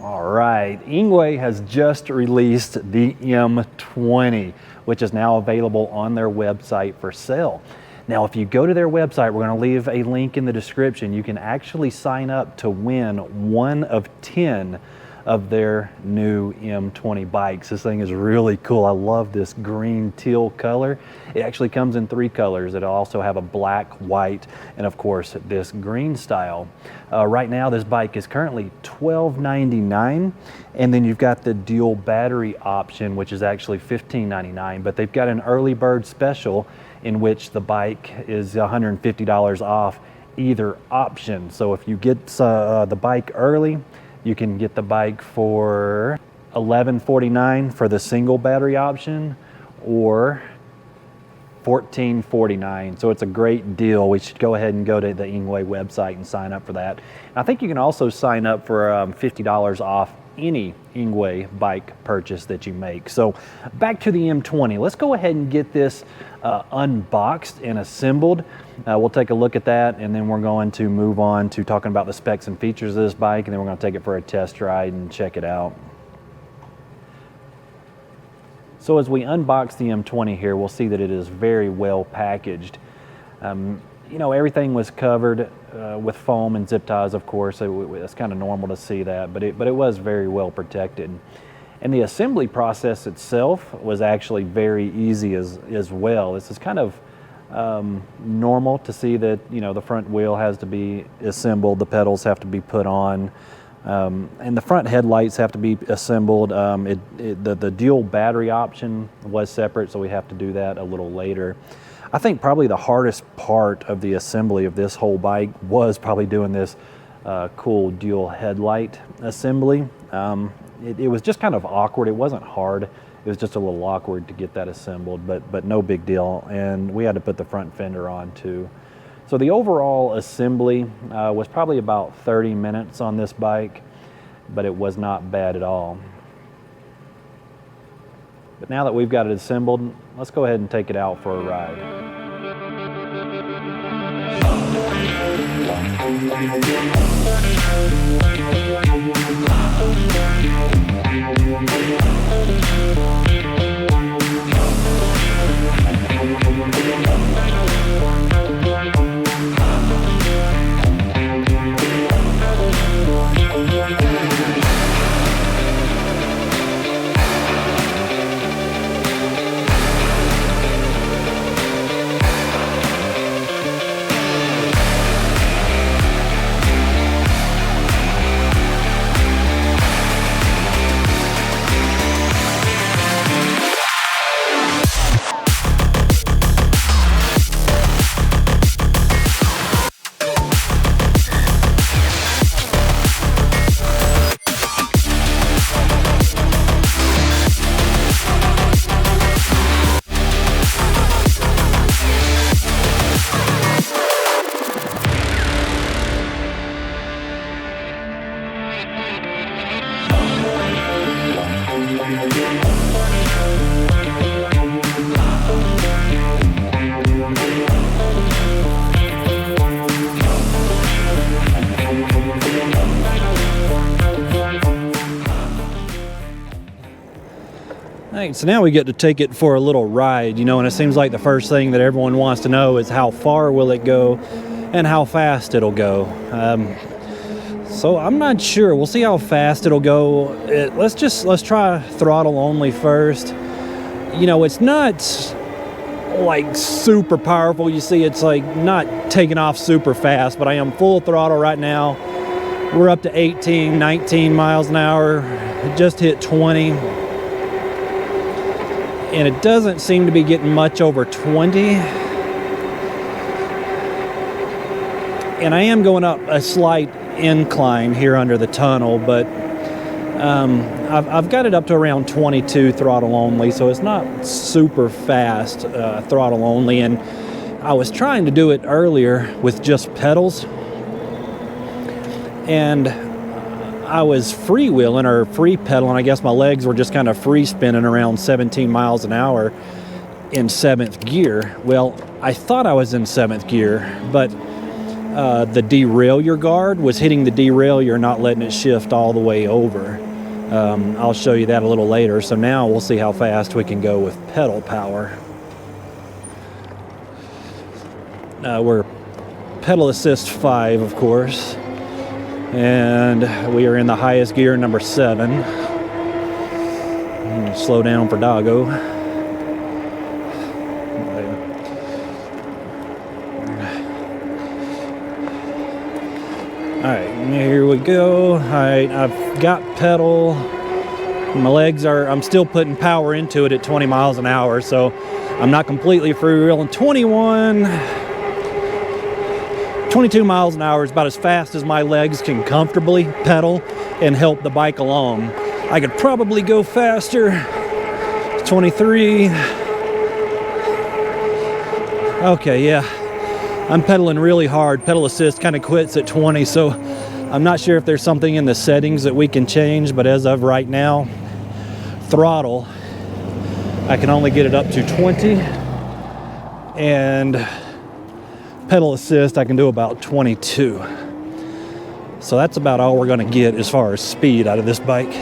All right, Engwe has just released the M20, which is now available on their website for sale. Now, if you go to their website, we're going to leave a link in the description. You can actually sign up to win one of 10 of their new M20 bikes. This thing is really cool. I love this green teal color. It actually comes in 3 colors. It'll also have a black, white, and of course this green style. Right now this bike is currently $12.99, and then you've got the dual battery option, which is actually $15.99, but they've got an early bird special in which the bike is $150 off either option. So if you get the bike early, you can get the bike for $11.49 for the single battery option, or $14.49. So it's a great deal. We should go ahead and go to the Engwe website and sign up for that. I think you can also sign up for $50 off any Engwe bike purchase that you make. So back to the M20. Let's go ahead and get this unboxed and assembled. We'll take a look at that, and then we're going to move on to talking about the specs and features of this bike, and then we're going to take it for a test ride and check it out. So as we unbox the M20 here, we'll see that it is very well packaged. You know, everything was covered with foam and zip ties, of course. It's kind of normal to see that, but it was very well protected. And the assembly process itself was actually very easy as well. This is kind of normal to see that, you know, the front wheel has to be assembled, the pedals have to be put on, and the front headlights have to be assembled. The dual battery option was separate, so we have to do that a little later. I think probably the hardest part of the assembly of this whole bike was probably doing this cool dual headlight assembly. It was just kind of awkward. It wasn't hard. It was just a little awkward to get that assembled, but no big deal. And we had to put the front fender on too. So the overall assembly was probably about 30 minutes on this bike, but it was not bad at all. But now that we've got it assembled, let's go ahead and take it out for a ride. Alright, so now we get to take it for a little ride, you know, and it seems like the first thing that everyone wants to know is how far will it go and how fast it'll go. So I'm not sure. We'll see how fast it'll go. Let's try throttle only first. You know, it's not like super powerful. You see, it's like not taking off super fast, but I am full throttle right now. We're up to 18, 19 miles an hour. It just hit 20. And it doesn't seem to be getting much over 20. And I am going up a slight incline here under the tunnel, but I've got it up to around 22 throttle only, so it's not super fast throttle only. And I was trying to do it earlier with just pedals, and I was freewheeling or free pedaling. I guess my legs were just kind of free spinning around 17 miles an hour in 7th gear. Well, I thought I was in 7th gear, but the derailleur guard was hitting the derailleur, not letting it shift all the way over. I'll show you that a little later. So now we'll see how fast we can go with pedal power. We're pedal assist 5, of course, and we are in the highest gear, number 7. Slow down for doggo. Alright, here we go. Alright, I've got pedal. My legs are, I'm still putting power into it at 20 miles an hour, so I'm not completely freewheeling. 22 miles an hour is about as fast as my legs can comfortably pedal and help the bike along. I could probably go faster. 23. Okay, yeah. I'm pedaling really hard. Pedal assist kind of quits at 20, so I'm not sure if there's something in the settings that we can change, but as of right now, throttle, I can only get it up to 20, and pedal assist I can do about 22. So that's about all we're going to get as far as speed out of this bike.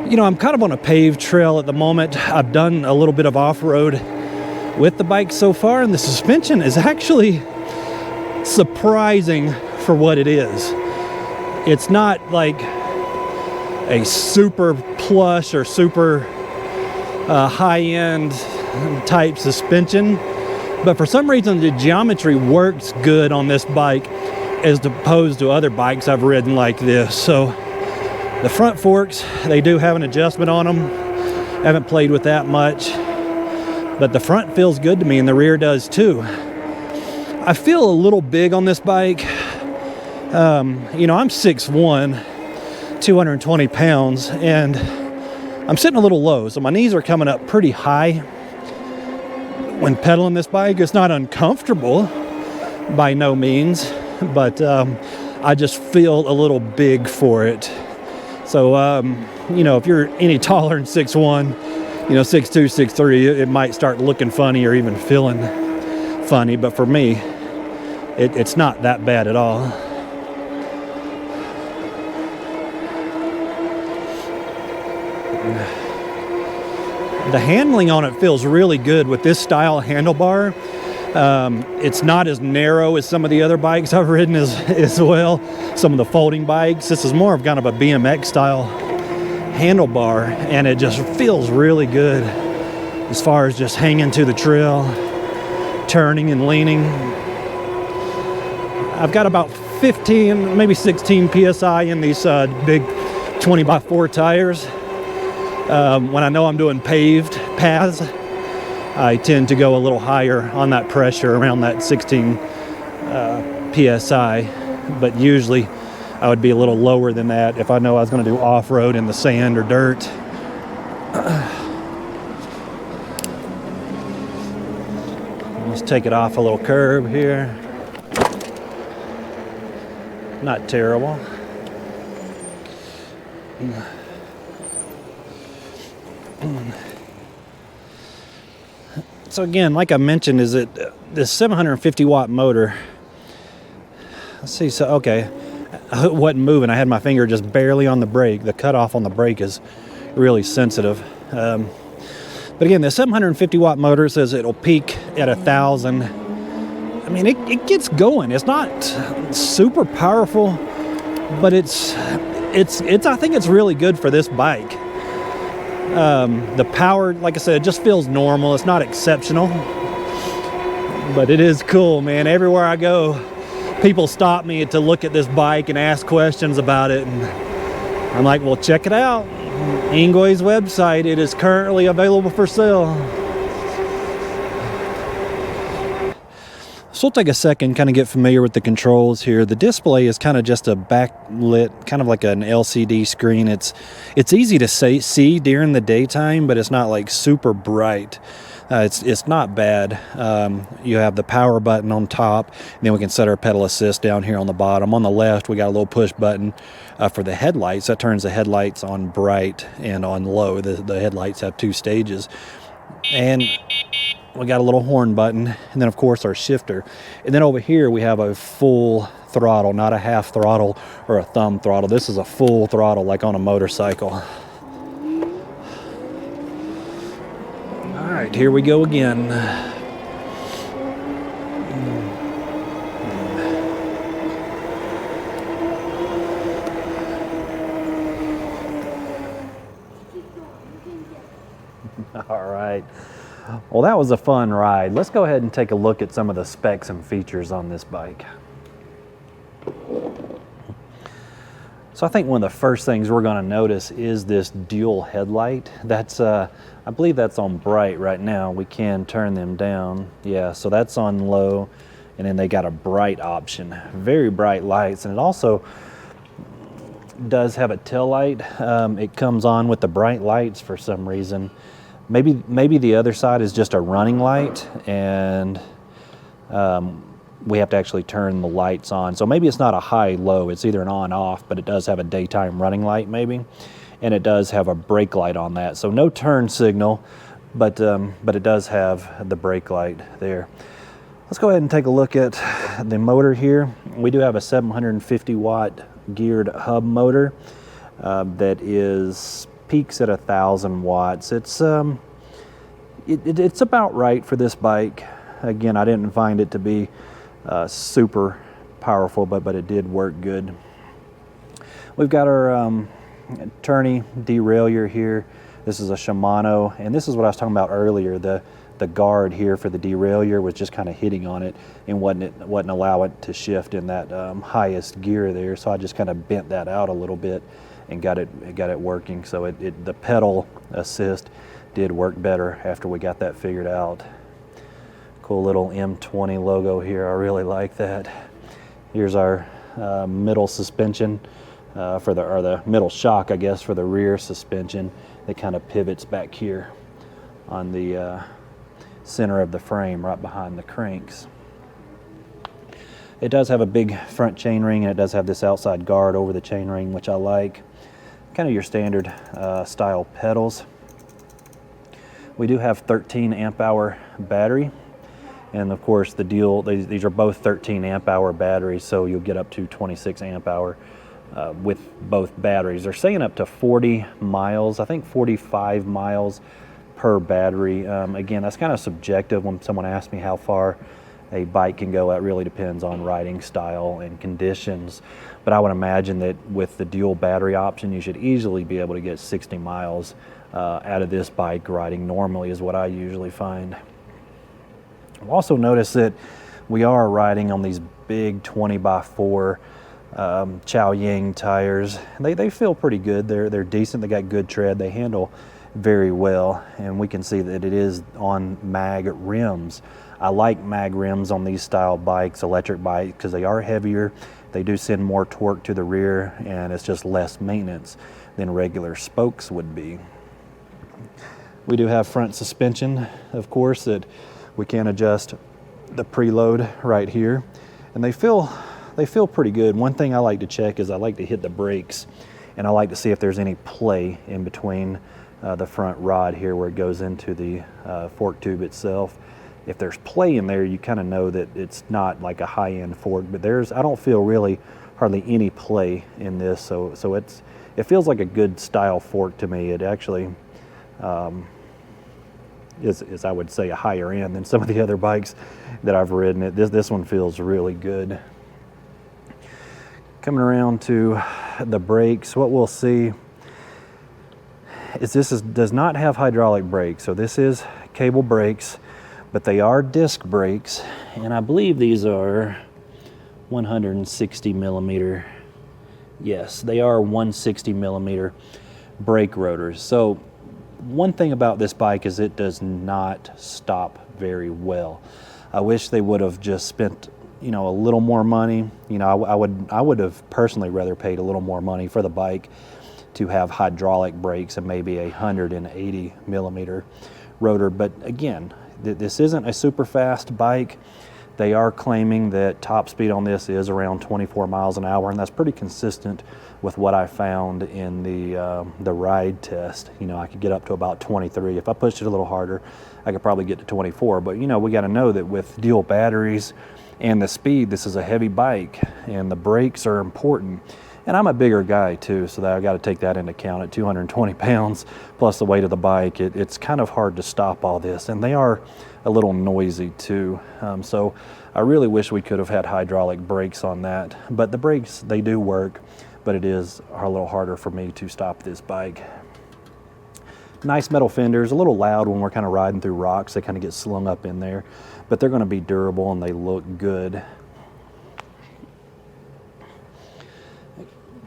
You know, I'm kind of on a paved trail at the moment. I've done a little bit of off-road with the bike so far, and the suspension is actually surprising for what it is. It's not like a super plush or super high-end type suspension, but for some reason the geometry works good on this bike as opposed to other bikes I've ridden like this. So the front forks, they do have an adjustment on them. Haven't played with that much, but the front feels good to me and the rear does too. I feel a little big on this bike. You know, I'm 6'1", 220 pounds, and I'm sitting a little low, so my knees are coming up pretty high when pedaling this bike. It's not uncomfortable by no means, but I just feel a little big for it. So, you know, if you're any taller than 6'1", you know, 6'2", 6'3", it might start looking funny or even feeling funny, but for me, it's not that bad at all. The handling on it feels really good with this style handlebar. It's not as narrow as some of the other bikes I've ridden as well. Some of the folding bikes. This is more of kind of a BMX style handlebar, and it just feels really good as far as just hanging to the trail, turning and leaning. I've got about 15, maybe 16 PSI in these big 20x4 tires. When I know I'm doing paved paths, I tend to go a little higher on that pressure, around that 16 PSI, but usually I would be a little lower than that if I know I was going to do off-road in the sand or dirt. Let's take it off a little curb here. Not terrible. So again, like I mentioned, is it this 750 watt motor. Let's see, so okay, I wasn't moving. I had my finger just barely on the brake. The cutoff on the brake is really sensitive. But again, the 750 watt motor says it'll peak at 1,000. I mean, it gets going. It's not super powerful, but it's I think it's really good for this bike. The power, like I said, it just feels normal. It's not exceptional, but it is cool, man. Everywhere I go, people stop me to look at this bike and ask questions about it, and I'm like, well, check it out. Engwe's website, it is currently available for sale. So we'll take a second, kind of get familiar with the controls here. The display is kind of just a backlit, kind of like an LCD screen. It's easy to see during the daytime, but it's not like super bright. It's not bad. You have the power button on top, and then we can set our pedal assist down here on the bottom. On the left, we got a little push button for the headlights. That turns the headlights on bright and on low. The headlights have two stages. And We got a little horn button, and then of course our shifter. And then over here we have a full throttle, not a half throttle or a thumb throttle. This is a full throttle like on a motorcycle. All right, here we go again. All right. Well, that was a fun ride. Let's go ahead and take a look at some of the specs and features on this bike. So I think one of the first things we're going to notice is this dual headlight. That's, I believe that's on bright right now. We can turn them down. Yeah, so that's on low, and then they got a bright option. Very bright lights, and it also does have a tail light. It comes on with the bright lights for some reason. Maybe the other side is just a running light, and we have to actually turn the lights on. So maybe it's not a high-low, it's either an on-off, but it does have a daytime running light maybe, and it does have a brake light on that. So no turn signal, but it does have the brake light there. Let's go ahead and take a look at the motor here. We do have a 750 watt geared hub motor that peaks at 1,000 watts. It's about right for this bike. Again, I didn't find it to be super powerful, but it did work good. We've got our tourney derailleur here. This is a Shimano, and this is what I was talking about earlier. The guard here for the derailleur was just kind of hitting on it and wouldn't allow it to shift in that highest gear there. So I just kind of bent that out a little bit and got it working. So the pedal assist did work better after we got that figured out. Cool little M20 logo here. I really like that. Here's our middle suspension or the middle shock, I guess, for the rear suspension. It kind of pivots back here on the center of the frame right behind the cranks. It does have a big front chainring, and it does have this outside guard over the chainring, which I like. Kind of your standard style pedals. We do have 13 amp hour battery, and of course these are both 13 amp hour batteries, so you'll get up to 26 amp hour with both batteries. They're saying up to 40 miles, I think 45 miles per battery. Again, that's kind of subjective. When someone asks me how far a bike can go, that really depends on riding style and conditions. But I would imagine that with the dual battery option, you should easily be able to get 60 miles out of this bike riding normally, is what I usually find. I've also noticed that we are riding on these big 20x4 Chow Yang tires. They feel pretty good. They're decent. They got good tread. They handle very well, and we can see that it is on mag rims. I like mag rims on these style bikes, electric bikes, because they are heavier. They do send more torque to the rear, and it's just less maintenance than regular spokes would be. We do have front suspension, of course, that we can adjust the preload right here, and they feel pretty good. One thing I like to check is I like to hit the brakes, and I like to see if there's any play in between the front rod here where it goes into the fork tube itself. If there's play in there, you kind of know that it's not like a high-end fork, but I don't feel really hardly any play in this, so it feels like a good style fork to me. It actually is, I would say, a higher end than some of the other bikes that I've ridden. This one feels really good. Coming around to the brakes, what we'll see is does not have hydraulic brakes. So this is cable brakes, but they are disc brakes, and I believe these are 160 millimeter. Yes, they are 160 millimeter brake rotors. So one thing about this bike is it does not stop very well. I wish they would have just spent a little more money. I would have personally rather paid a little more money for the bike to have hydraulic brakes and maybe a 180 millimeter rotor. But again, this isn't a super fast bike. They are claiming that top speed on this is around 24 miles an hour, and that's pretty consistent with what I found in the ride test. You know, I could get up to about 23. If I pushed it a little harder, I could probably get to 24. But you know, we got to know that with dual batteries and the speed, this is a heavy bike, and the brakes are important. And I'm a bigger guy too, so that I got to take that into account. At 220 pounds plus the weight of the bike, it's kind of hard to stop all this, and they are a little noisy too. So I really wish we could have had hydraulic brakes on that, but the brakes, they do work, but it is a little harder for me to stop this bike. Nice metal fenders, a little loud when we're kind of riding through rocks. They kind of get slung up in there, but they're going to be durable and they look good.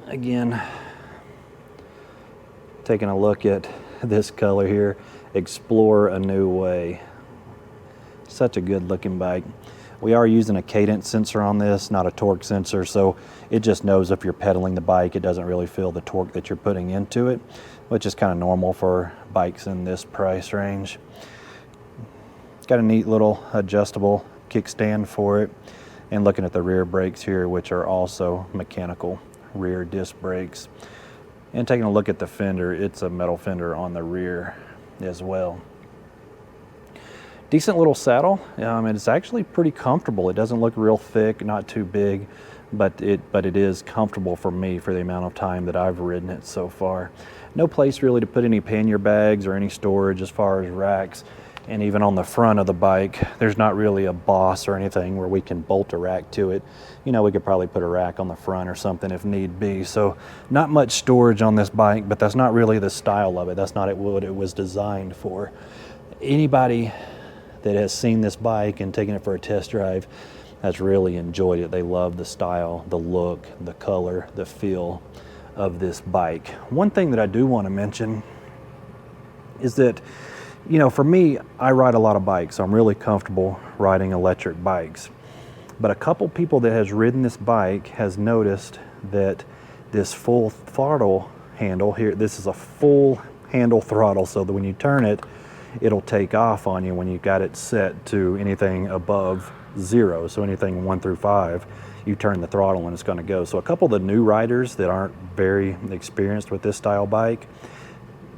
Again, taking a look at this color here, Explore a New Way. Such a good looking bike. We are using a cadence sensor on this, not a torque sensor, so it just knows if you're pedaling the bike. It doesn't really feel the torque that you're putting into it, which is kind of normal for bikes in this price range. It's got a neat little adjustable kickstand for it. And looking at the rear brakes here, which are also mechanical rear disc brakes. And taking a look at the fender, it's a metal fender on the rear as well. Decent little saddle, and it's actually pretty comfortable. It doesn't look real thick, not too big, but it is comfortable for me for the amount of time that I've ridden it so far. No place really to put any pannier bags or any storage as far as racks. And even on the front of the bike, there's not really a boss or anything where we can bolt a rack to it. You know, we could probably put a rack on the front or something if need be. So not much storage on this bike, but that's not really the style of it. That's not what it was designed for. Anybody that has seen this bike and taken it for a test drive has really enjoyed it. They love the style, the look, the color, the feel of this bike. One thing that I do want to mention is that, you know, for me, I ride a lot of bikes, so I'm really comfortable riding electric bikes. But a couple people that has ridden this bike has noticed that this full throttle handle here, this is a full handle throttle, so that when you turn it, it'll take off on you when you got it set to anything above 0. So anything 1 through 5, you turn the throttle and it's going to go. So a couple of the new riders that aren't very experienced with this style bike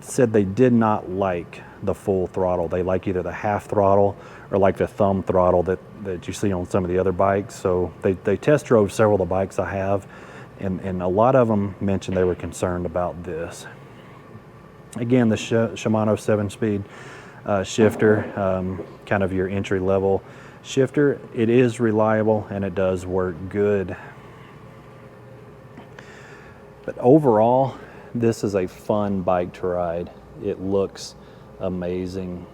said they did not like the full throttle. They like either the half throttle or like the thumb throttle that you see on some of the other bikes. So they test drove several of the bikes I have, and a lot of them mentioned they were concerned about this. Again, the Shimano 7-speed shifter, kind of your entry-level shifter. It is reliable and it does work good. But overall, this is a fun bike to ride. It looks amazing.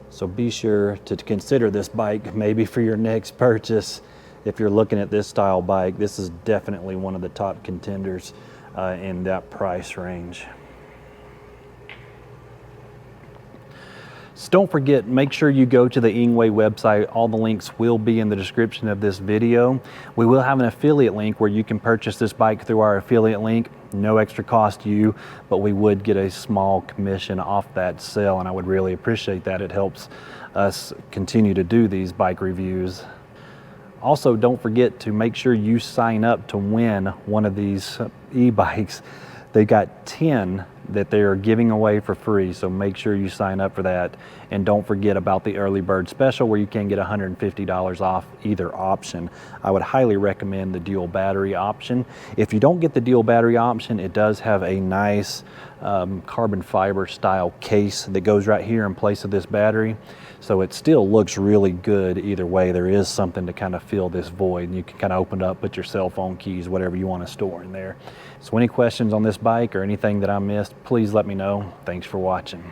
So be sure to consider this bike maybe for your next purchase. If you're looking at this style bike, this is definitely one of the top contenders in that price range. So don't forget, make sure you go to the Engwe website. All the links will be in the description of this video. We will have an affiliate link where you can purchase this bike through our affiliate link. No extra cost to you, but we would get a small commission off that sale, and I would really appreciate that. It helps us continue to do these bike reviews. Also, don't forget to make sure you sign up to win one of these e-bikes. They got 10 that they are giving away for free, so make sure you sign up for that. And don't forget about the early bird special where you can get $150 off either option. I would highly recommend the dual battery option. If you don't get the dual battery option, it does have a nice carbon fiber style case that goes right here in place of this battery. So it still looks really good either way. There is something to kind of fill this void, and you can kind of open it up, put your cell phone keys, whatever you want to store in there. So any questions on this bike or anything that I missed, please let me know. Thanks for watching.